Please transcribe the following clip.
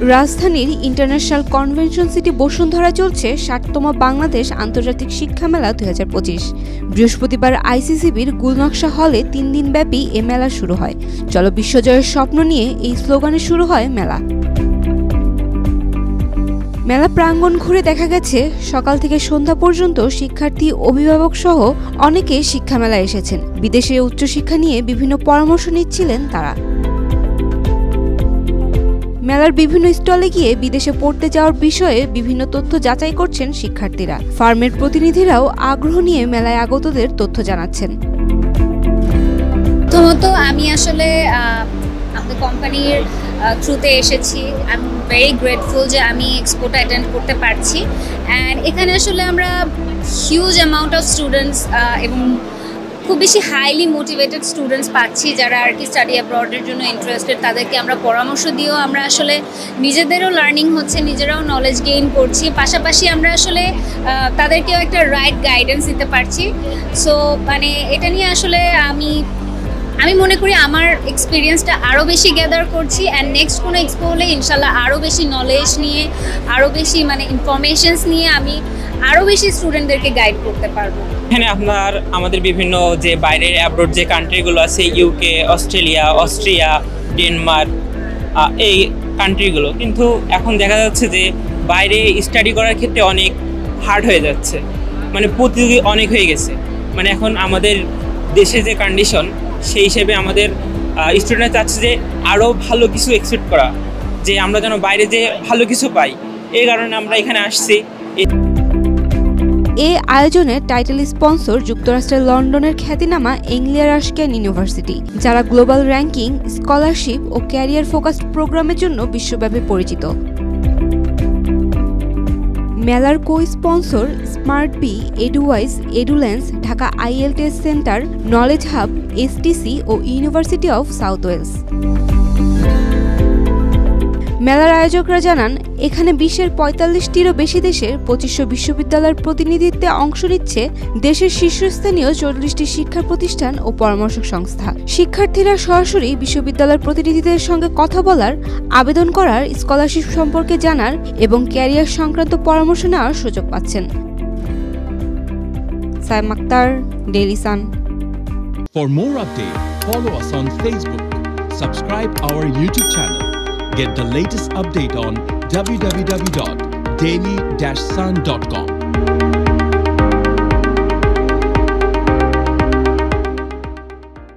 রাজধানীর international convention city বসুন্ধরায় চলছে ৬০তম বাংলাদেশ আন্তর্জাতিক শিক্ষা মেলা ২০২৫। বৃহস্পতিবার আইসিসিবির গুলনকশা হলে ৩ দিনব্যাপী এ মেলা শুরু হয়। চলো বিশ্বজয়ের স্বপ্ন নিয়ে এই স্লোগানে শুরু হয় মেলা। মেলা প্রাঙ্গণ ঘুরে দেখা গেছে সকাল থেকে সন্ধ্যা পর্যন্ত শিক্ষার্থী, অভিভাবক সহ অনেকে শিক্ষা মেলায় এসেছেন। বিদেশে উচ্চশিক্ষা নিয়ে বিভিন্ন পরামর্শ নিচ্ছিলেন তারা। মেলার বিভিন্ন স্টলে গিয়ে বিদেশে পড়তে যাওয়ার বিষয়ে বিভিন্ন তথ্য যাচাই করছেন শিক্ষার্থীরা। ফার্মের প্রতিনিধিরাও আগ্রহ নিয়ে মেলায় আগতদের তথ্য জানাচ্ছেন। প্রথমত আমি আসলে আমাদের কোম্পানির থ্রুতে এসেছি। আই এম ভেরি গ্রেটফুল যে আমি এক্সপোটা অ্যাটেন্ড করতে পারছি। অ্যান্ড এখানে আসলে আমরা হিউজ অ্যামাউন্ট অফ স্টুডেন্টস এবং খুব বেশি হাইলি মোটিভেটেড স্টুডেন্টস পাচ্ছি যারা আর কি স্টাডি অ্যাব্রডের জন্য ইন্টারেস্টেড। তাদেরকে আমরা পরামর্শ দিয়েও আমরা আসলে নিজেদেরও লার্নিং হচ্ছে, নিজেরাও নলেজ গেইন করছি, পাশাপাশি আমরা আসলে তাদেরকেও একটা রাইট গাইডেন্স দিতে পারছি। সো মানে এটা নিয়ে আসলে আমি মনে করি আমার এক্সপিরিয়েন্সটা আরও বেশি গ্যাদার করছি। অ্যান্ড নেক্সট কোনো এক্সপো হলে ইনশাল্লাহ আরও বেশি নলেজ নিয়ে, আরও বেশি ইনফরমেশনস নিয়ে আমি আরও বেশি স্টুডেন্টদেরকে গাইড করতে পারবো। এখানে আমাদের বিভিন্ন যে বাইরের অ্যাব্রোড যে কান্ট্রিগুলো আছে, ইউকে, অস্ট্রেলিয়া, অস্ট্রিয়া, ডেনমার্ক, এই কান্ট্রিগুলো, কিন্তু এখন দেখা যাচ্ছে যে বাইরে স্টাডি করার ক্ষেত্রে অনেক হার্ড হয়ে যাচ্ছে, প্রতিযোগী অনেক হয়ে গেছে। এখন আমাদের দেশে যে কন্ডিশন, সেই হিসেবে আমাদের স্টুডেন্টরা চাচ্ছে যে আরও ভালো কিছু এক্সপেক্ট করা, যে আমরা যেন বাইরে যে ভালো কিছু পাই। এই কারণে আমরা এখানে আসছি। এই আয়োজনের টাইটেল স্পন্সর যুক্তরাষ্ট্রের লন্ডনের খ্যাতিনামা এংলিয়া রাশকেন ইউনিভার্সিটি, যারা গ্লোবাল র্যাঙ্কিং, স্কলারশিপ ও ক্যারিয়ার ফোকাসড প্রোগ্রামের জন্য বিশ্বব্যাপী পরিচিত। মেলার co sponsor Smart B, Eduwise, Edulence, Dhaka IELTS centre, knowledge hub, STC ও ইউনিভার্সিটি অফ সাউথ ওয়েলস। মেলার আয়োজকরা জানান, এখানে বিশ্বের ৪৫টিরও বেশি দেশের ২৫০০ বিশ্ববিদ্যালয়ের প্রতিনিধিত্বে অংশ নিচ্ছে দেশের শীর্ষস্থানীয় ৪০টি শিক্ষা প্রতিষ্ঠান ও পরামর্শক সংস্থা। শিক্ষার্থীরা সরাসরি বিশ্ববিদ্যালয়ের প্রতিনিধিদের সঙ্গে কথা বলার, আবেদন করার, স্কলারশিপ সম্পর্কে জানার এবং ক্যারিয়ার সংক্রান্ত পরামর্শ নেওয়ার সুযোগ পাচ্ছেন। Saim Akhtar, Daily Sun. For more updates, follow us on Facebook, subscribe our YouTube channel. Get the latest update on www.daily-sun.com.